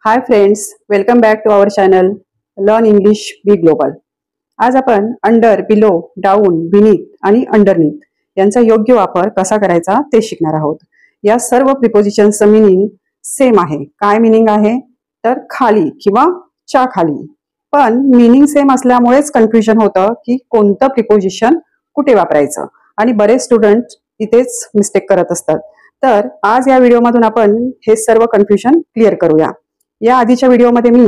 High friends, welcome back to our channel learn English be global. आज आपण under, below, down, beneath आणि underneath यांचा योग्य वापर कसा करायचा ते शिकणार आहोत. या सर्व प्रिपोजिशनचं मीनिंग सेम आहे. काय मीनिंग आहे तर खाली किंवा च्या खाली. पण मीनिंग सेम असल्यामुळेच कन्फ्युजन होतं की कोणतं प्रिपोजिशन कुठे वापरायचं आणि बरेच स्टुडंट इथेच मिस्टेक करत असतात. तर आज या व्हिडिओमधून आपण हे सर्व कन्फ्युजन क्लिअर करूया. या आधीच्या व्हिडिओमध्ये मी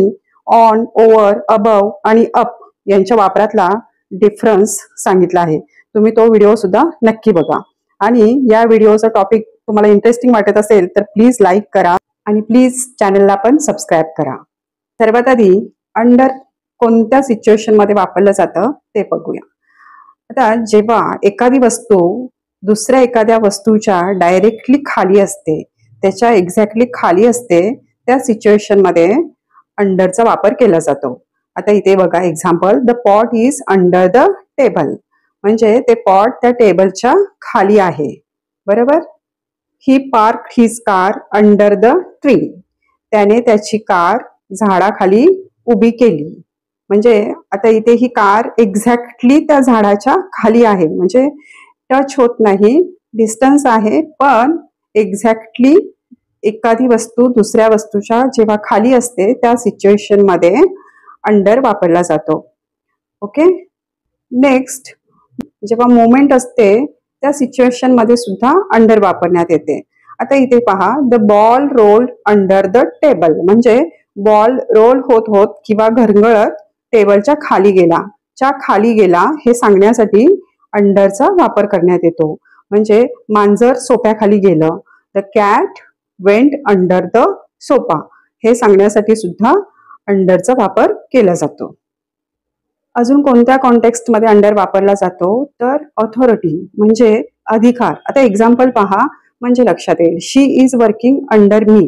ऑन, ओव्हर, अबव आणि अप यांच्या वापरातला डिफरन्स सांगितला आहे. तुम्ही तो व्हिडिओ सुद्धा नक्की बघा. आणि या व्हिडिओचा टॉपिक तुम्हाला इंटरेस्टिंग वाटत असेल तर प्लीज लाईक करा आणि प्लीज चॅनलला पण सबस्क्राईब करा. सर्वात आधी अंडर कोणत्या सिच्युएशन मध्ये वापरलं जातं ते बघूया. आता जेव्हा एखादी वस्तू दुसऱ्या एखाद्या वस्तूच्या डायरेक्टली खाली असते, त्याच्या एक्झॅक्टली खाली असते, त्या सिच्युएशन मध्ये अंडरचा वापर केला जातो. आता इथे बघा example, the pot is under the table. म्हणजे ते पॉट त्या टेबलच्या खाली आहे. बरोबर. He park his car under the tree. त्याने त्याची कार झाडाखाली उभी केली. म्हणजे आता इथे ही कार एक्झॅक्टली त्या झाडाच्या खाली आहे. म्हणजे टच होत नाही, डिस्टन्स आहे, पण एक्झॅक्टली एखादी वस्तू दुसऱ्या वस्तूच्या जेव्हा खाली असते त्या सिच्युएशन मध्ये अंडर वापरला जातो. ओके. नेक्स्ट, जेव्हा मोमेंट असते त्या सिच्युएशन मध्ये सुद्धा अंडर वापरण्यात येते. आता इथे पहा, the ball rolled under the table. म्हणजे बॉल रोल होत होत किंवा घरंगळत टेबलच्या खाली गेला. च्या खाली गेला हे सांगण्यासाठी अंडरचा वापर करण्यात येतो. म्हणजे मांजर सोफ्याखाली गेलं, the cat went under the sofa हे सांगण्यासाठी सुद्धा अंडरचा वापर केला जातो. अजून कोणत्या कॉन्टेक्स्ट मध्ये अंडर वापरला जातो तर ऑथॉरिटी म्हणजे अधिकार. आता एक्झाम्पल पहा म्हणजे लक्षात येईल. शी इज वर्किंग अंडर मी.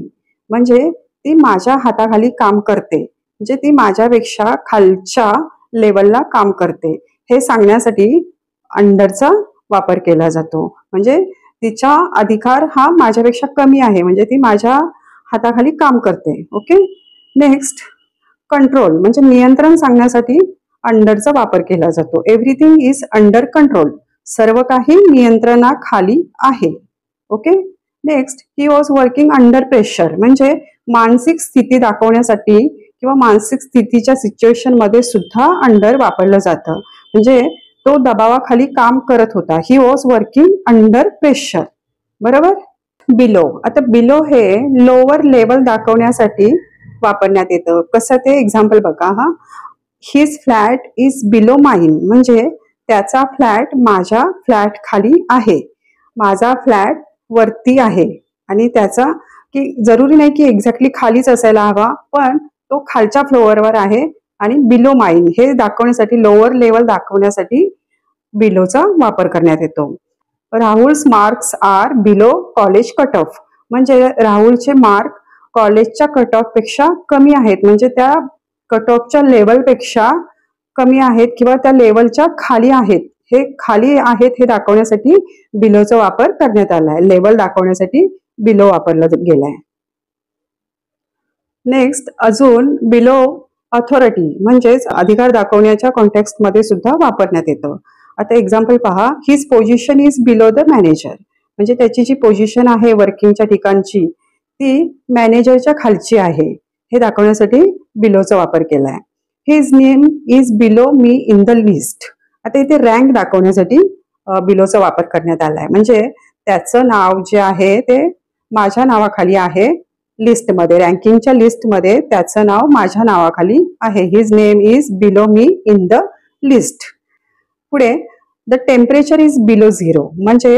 म्हणजे ती माझ्या हाताखाली काम करते. म्हणजे ती माझ्यापेक्षा खालच्या लेवलला काम करते हे सांगण्यासाठी अंडरचा वापर केला जातो. म्हणजे तिचा अधिकार हा माझ्यापेक्षा कमी आहे, म्हणजे ती माझ्या हाताखाली काम करते. ओके. नेक्स्ट, कंट्रोल म्हणजे नियंत्रण सांगण्यासाठी अंडरचा वापर केला जातो. Everything is under control. सर्व काही नियंत्रणाखाली आहे. Okay. Next, he was working under pressure. म्हणजे मानसिक स्थिती दाखवण्यासाठी किंवा मानसिक स्थितीच्या सिच्युएशन मध्ये सुद्धा अंडर वापरलं जातं. म्हणजे तो दबावाखाली काम करत होता. He was working under pressure. बरोबर. बिलो. आता बिलो हे लोअर लेवल दाखवण्यासाठी वापरण्यात येतं. कसं ते एक्झाम्पल बघा. हा, his flat is below mine. म्हणजे त्याचा फ्लॅट माझ्या फ्लॅट खाली आहे. माझा फ्लॅट वरती आहे आणि त्याचा की जरुरी नाही की एक्झॅक्टली खालीच असायला हवा, पण तो खालच्या फ्लोअरवर आहे आणि बिलो माइन हे दाखवण्यासाठी लोअर लेवल दाखवण्यासाठी बिलोचा वापर करण्यात येतो. Rahul's marks are below college cut off. म्हणजे राहुलचे मार्क कॉलेजच्या कट ऑफ पेक्षा कमी आहेत. म्हणजे त्या कट ऑफच्या लेवल पेक्षा कमी आहेत किंवा त्या लेवलच्या खाली आहेत. हे खाली आहेत हे दाखवण्यासाठी बिलोचा वापर करण्यात आला आहे. लेवल दाखवण्यासाठी बिलो वापरला गेलाय. नेक्स्ट, अजून बिलो ऑथॉरिटी म्हणजेच अधिकार दाखवण्याच्या कॉन्टेक्स्ट मध्ये सुद्धा वापरण्यात येतं. आता एक्झाम्पल पहा, his position is below the manager. म्हणजे त्याची जी पोझिशन आहे वर्किंगच्या ठिकाणची ती मॅनेजरच्या खालची आहे हे दाखवण्यासाठी बिलोचा वापर केलाय. His name is below me in the list. आता इथे रँक दाखवण्यासाठी बिलोचा वापर करण्यात आलाय. म्हणजे त्याचं नाव जे आहे ते माझ्या नावाखाली आहे लिस्टमध्ये, रँकिंगच्या लिस्टमध्ये त्याचं नाव माझ्या नावाखाली आहे. His name is below me in the list. पुढे, the temperature is below zero. म्हणजे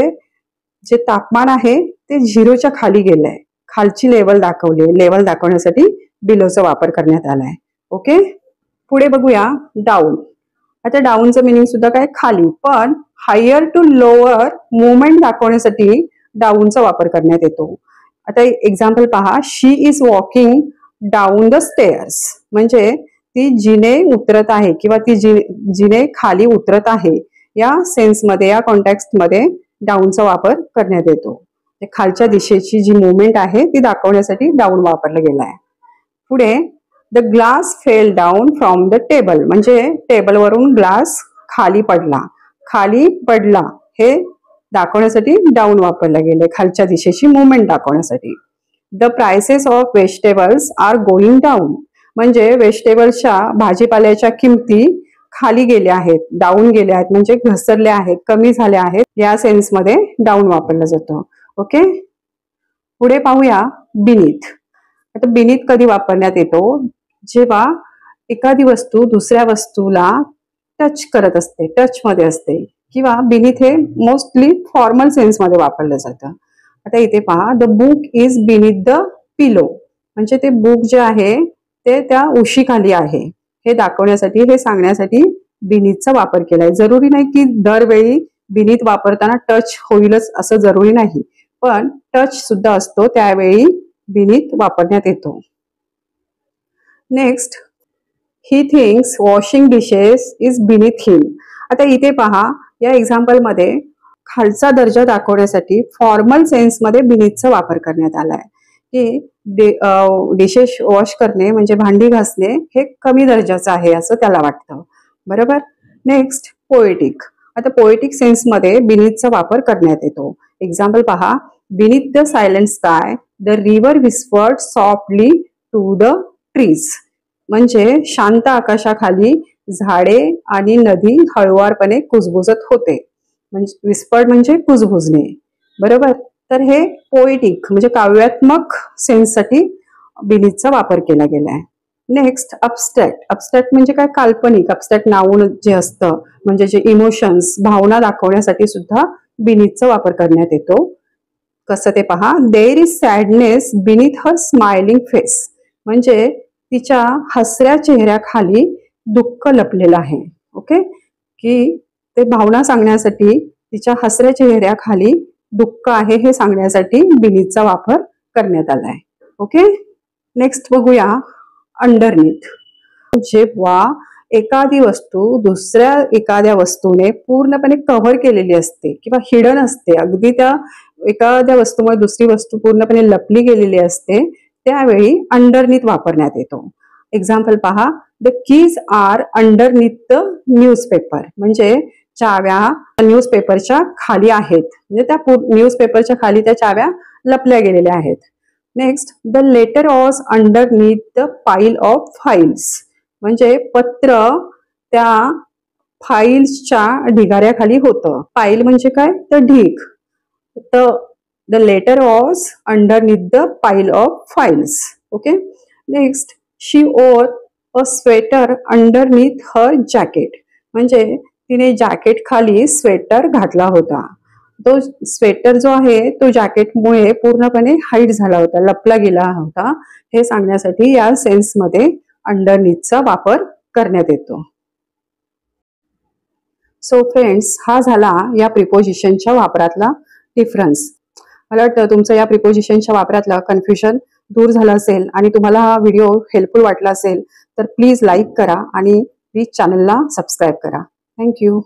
जे तापमान आहे ते झिरोच्या खाली गेलंय. खालची लेवल दाखवली. लेवल दाखवण्यासाठी बिलोचा वापर करण्यात आलाय. ओके. पुढे बघूया डाऊन. आता डाऊनचं मिनिंग सुद्धा काय खाली, पण हायर टू लोअर मुवमेंट दाखवण्यासाठी डाऊनचा वापर करण्यात येतो. आता एक्झाम्पल पहा, she is walking down the stairs. म्हणजे ती जिने उतरत आहे किंवा ती जिने खाली उतरत आहे. या सेन्समध्ये, या कॉन्टेक्स्टमध्ये डाऊनचा वापर करण्यात येतो. खालच्या दिशेची जी मुवमेंट आहे ती दाखवण्यासाठी डाऊन वापरला गेला आहे. पुढे the glass fail down from the table, म्हणजे टेबलवरून ग्लास खाली पडला. खाली पडला हे दाखवण्यासाठी डाऊन वापरलं गेले, खालच्या दिशेची मुवमेंट दाखवण्यासाठी. The prices of vegetables are going down, म्हणजे व्हेजिटेबल्सच्या भाजीपाल्याच्या किमती खाली गेल्या आहेत, डाऊन गेल्या आहेत, म्हणजे घसरल्या आहेत, कमी झाल्या आहेत. या सेन्समध्ये डाऊन वापरलं जातं. ओके, पुढे पाहूया बिनीथ. आता बिनीथ कधी वापरण्यात येतो? जेव्हा एखादी वस्तू दुसऱ्या वस्तूला टच करत असते, टच मध्ये असते, किंवा बिनीथ हे मोस्टली फॉर्मल सेन्समध्ये वापरलं जातं. आता इथे पहा, the book is beneath the pillow, म्हणजे ते बुक जे आहे ते त्या उशीखाली आहे हे दाखवण्यासाठी, हे सांगण्यासाठी बिनीथचा वापर केलाय. जरुरी नाही की दरवेळी बिनीथ वापरताना टच होईलच असं जरुरी नाही, पण टच सुद्धा असतो त्यावेळी बिनीथ वापरण्यात येतो. Next, he thinks washing dishes is beneath him. आता इथे पहा, या एक्झाम्पल मध्ये खालचा दर्जा दाखवण्यासाठी फॉर्मल सेन्समध्ये बिनीथचा वापर करण्यात आलाय, की डिशेस वॉश करणे म्हणजे भांडी घासणे हे कमी दर्जाचं आहे असं त्याला वाटतं. बरोबर. Next, poetic. आता पोएटिक सेन्समध्ये बिनीथचा वापर करण्यात येतो. एक्झाम्पल पहा, beneath the silent sky the river whispered softly to the trees, म्हणजे शांत आकाशाखाली झाडे आणि नदी हळुवारपणे कुजबुजत होते. म्हणजे विस्पर्ड म्हणजे कुजबुजणे. बरोबर. तर हे पोएटिक म्हणजे काव्यात्मक सेन्ससाठी बिनीथचा वापर केला गेलाय. Next, abstract. अबस्ट्रॅक्ट म्हणजे काय? काल्पनिक. अबस्ट्रॅक्ट नाऊन जे असतं म्हणजे जे इमोशन्स, भावना दाखवण्यासाठी सुद्धा बिनीथचा वापर करण्यात येतो. कसं ते पहा, there is sadness beneath her smiling face, म्हणजे तिच्या हसऱ्या चेहऱ्याखाली दुःख लपलेलं आहे. ओके, की ते भावना सांगण्यासाठी तिच्या हसऱ्या चेहऱ्याखाली दुःख आहे हे सांगण्यासाठी बिनीथचा वापर करण्यात आलाय. ओके, नेक्स्ट बघूया अंडरनीथ. जेव्हा एखादी वस्तू दुसऱ्या एखाद्या वस्तूने पूर्णपणे कव्हर केलेली असते किंवा हिडन असते, अगदी त्या एखाद्या वस्तूमुळे दुसरी वस्तू पूर्णपणे लपली गेलेली असते, त्यावेळी अंडरनीथ वापरण्यात येतो. एक्झाम्पल पहा, the keys are underneath the newspaper, म्हणजे चाव्या न्यूजपेपरच्या खाली आहेत, म्हणजे त्या न्यूजपेपरच्या खाली त्या चाव्या लपल्या गेलेल्या आहेत. Next, the letter was underneath the pile of files, म्हणजे पत्र त्या फाईल्सच्या ढिगाऱ्याखाली होतं. पाईल म्हणजे काय? तर ढीग. The letter was underneath the pile of files. Okay. Next, she wore a sweater underneath her jacket, म्हणजे तिने जॅकेट खाली स्वेटर घातला होता. तो स्वेटर जो आहे तो जॅकेटमुळे पूर्णपणे हाईड झाला होता, लपला गेला होता, हे सांगण्यासाठी या सेन्समध्ये अंडरनीथचा वापर करण्यात येतो. सो फ्रेंड्स, हा झाला या प्रिपोजिशनच्या वापरातला डिफरन्स. मला वाटतं तुमचं या प्रिपोजिशनच्या वापरातलं कन्फ्युजन दूर झालं असेल आणि तुम्हाला हा व्हिडिओ हेल्पफुल वाटला असेल तर प्लीज लाईक करा आणि प्लीज चॅनलला सबस्क्राईब करा. थँक्यू.